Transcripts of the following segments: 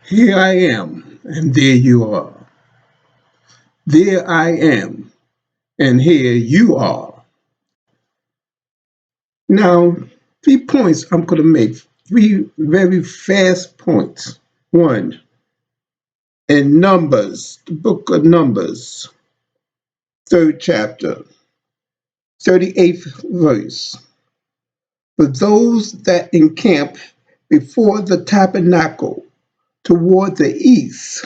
Here I am, and there you are. There I am, and here you are. Now, 3 points I'm going to make, three very fast points. One, in Numbers, the book of Numbers, third chapter, 38th verse. For those that encamp before the tabernacle toward the east,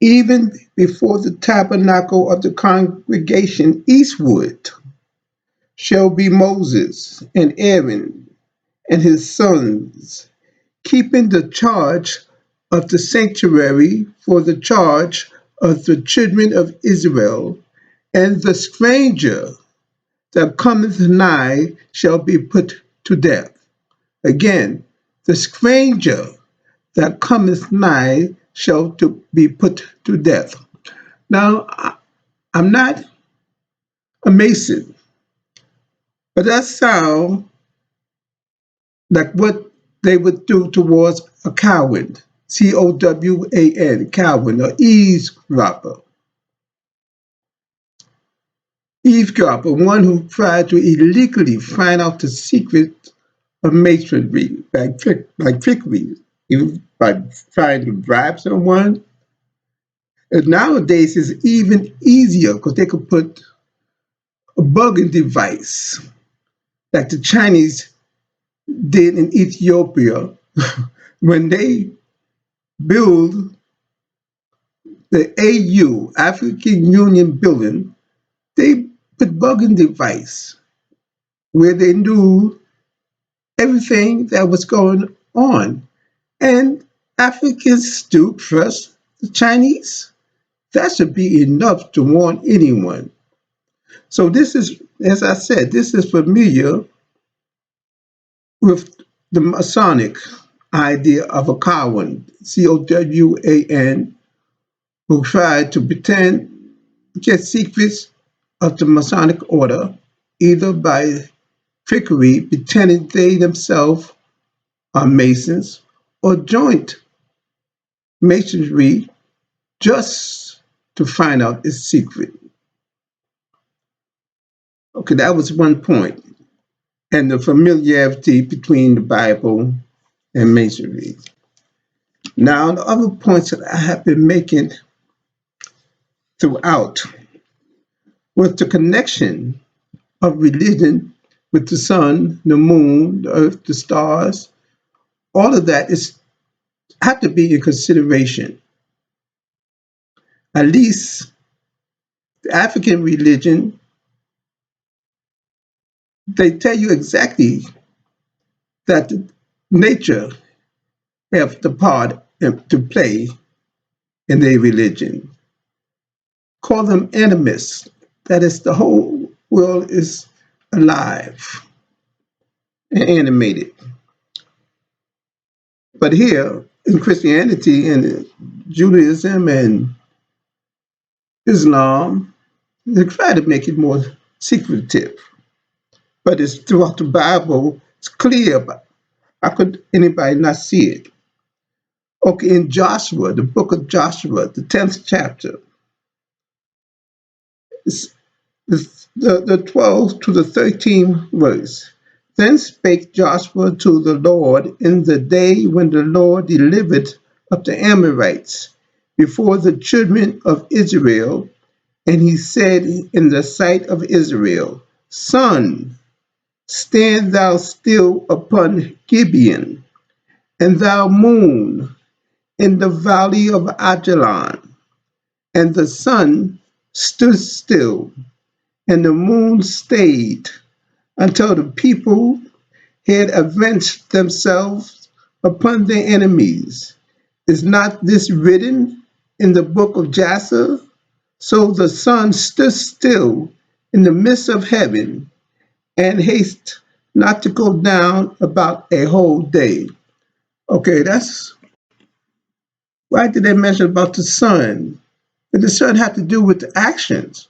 even before the tabernacle of the congregation eastward, shall be Moses and Aaron and his sons, keeping the charge of the sanctuary for the charge of the children of Israel, and the stranger that cometh nigh shall be put to death. Again, the stranger that cometh nigh shall to be put to death. Now, I'm not a Mason, but that sounds like what they would do towards a coward, Cowan, coward, or eavesdropper. Eavesdropper, one who tried to illegally find out the secret of masonry by trickery, even by trying to bribe someone. And nowadays it's even easier because they could put a bugging device like the Chinese did in Ethiopia when they build the AU, African Union building. They put bugging device where they knew everything that was going on. And Africans still trust the Chinese. That should be enough to warn anyone. So this is, as I said, this is familiar with the Masonic idea of a Cowan, Cowan, who tried to pretend get secrets of the Masonic order, either by trickery, pretending they themselves are Masons, or joint Masonry just to find out its secret. Okay, that was one point, and the familiarity between the Bible and Masonry. Now, the other points that I have been making throughout was the connection of religion with the sun, the moon, the earth, the stars. All of that is have to be in consideration. At least the African religion, they tell you exactly that nature have the part to play in their religion. Call them animists. That is, the whole world is alive and animated. But here in Christianity and Judaism and Islam, they try to make it more secretive. But it's throughout the Bible, it's clear. But how could anybody not see it? Okay, in Joshua, the book of Joshua, the 10th chapter, the 12th to the 13th verse. Then spake Joshua to the Lord in the day when the Lord delivered up the Amorites before the children of Israel. And he said in the sight of Israel, Sun, stand thou still upon Gibeon, and thou moon in the valley of Ajalon. And the sun stood still, and the moon stayed until the people had avenged themselves upon their enemies. Is not this written in the book of Jasher? So the sun stood still in the midst of heaven, and haste not to go down about a whole day. Okay, that's why did they mention about the sun? But the sun had to do with the actions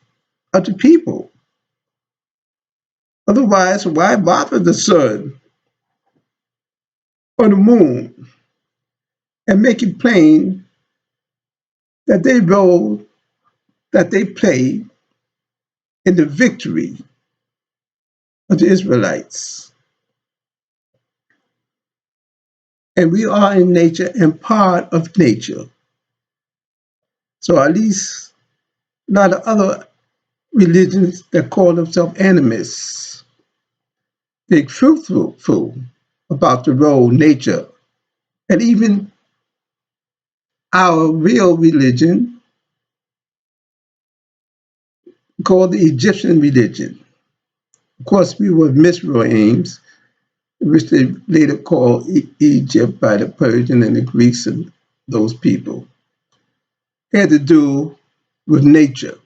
of the people. Otherwise, why bother the sun or the moon? and make it plain that their role that they play in the victory of the Israelites. And we are in nature and part of nature. So at least a lot of other religions that call themselves animists, they're truthful about the role nature, and even our real religion called the Egyptian religion. Of course, we were Mizraim, which they later called Egypt by the Persian and the Greeks and those people. It had to do with nature,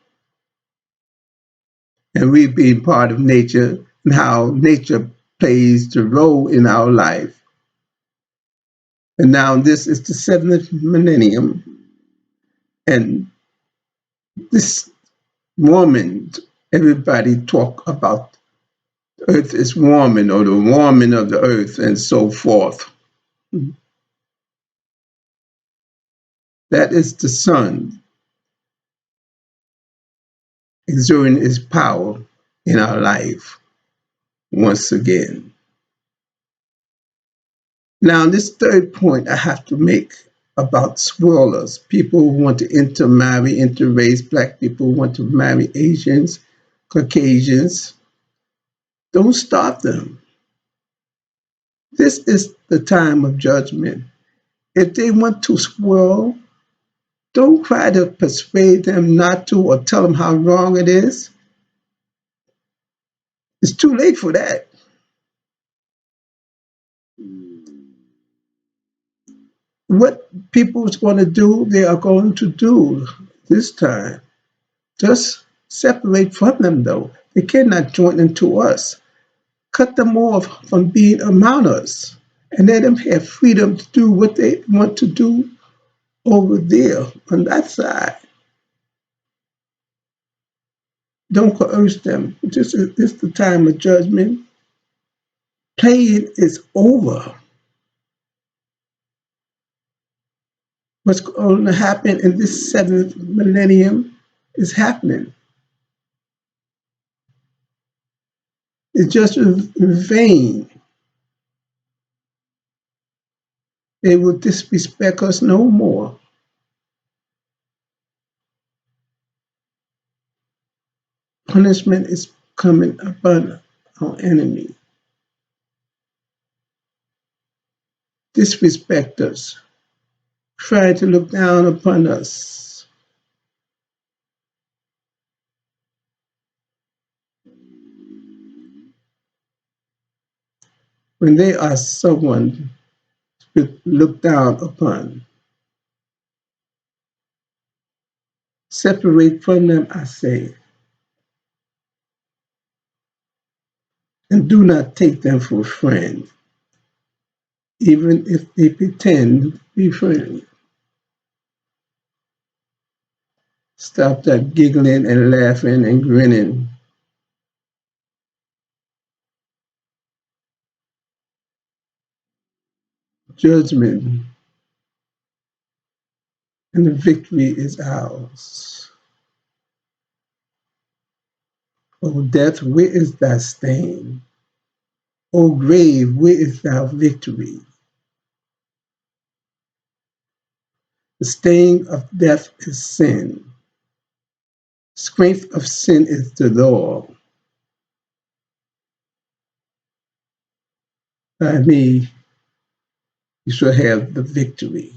and we being part of nature and how nature plays the role in our life. And now this is the seventh millennium, and this warming, everybody talk about the earth is warming or the warming of the earth and so forth. That is the sun exerting its power in our life once again. Now, this third point I have to make about swirlers, people who want to intermarry, interrace, black people who want to marry Asians, Caucasians. Don't stop them. This is the time of judgment. If they want to swirl, don't try to persuade them not to or tell them how wrong it is. It's too late for that. What people's going to do, they are going to do this time. Just separate from them, though. They cannot join into us. Cut them off from being among us and let them have freedom to do what they want to do over there on that side. Don't coerce them. This is the time of judgment. Playing is over. What's going to happen in this seventh millennium is happening. It's just in vain. They will disrespect us no more. Punishment is coming upon our enemy. Disrespect us. Try to look down upon us. When they are someone to look down upon, separate from them, I say, and do not take them for friends, even if they pretend to be friends. Stop that giggling and laughing and grinning. Judgment and the victory is ours. O death, where is thy stain? O grave, where is thy victory? The sting of death is sin. Strength of sin is the law. By me, you shall have the victory.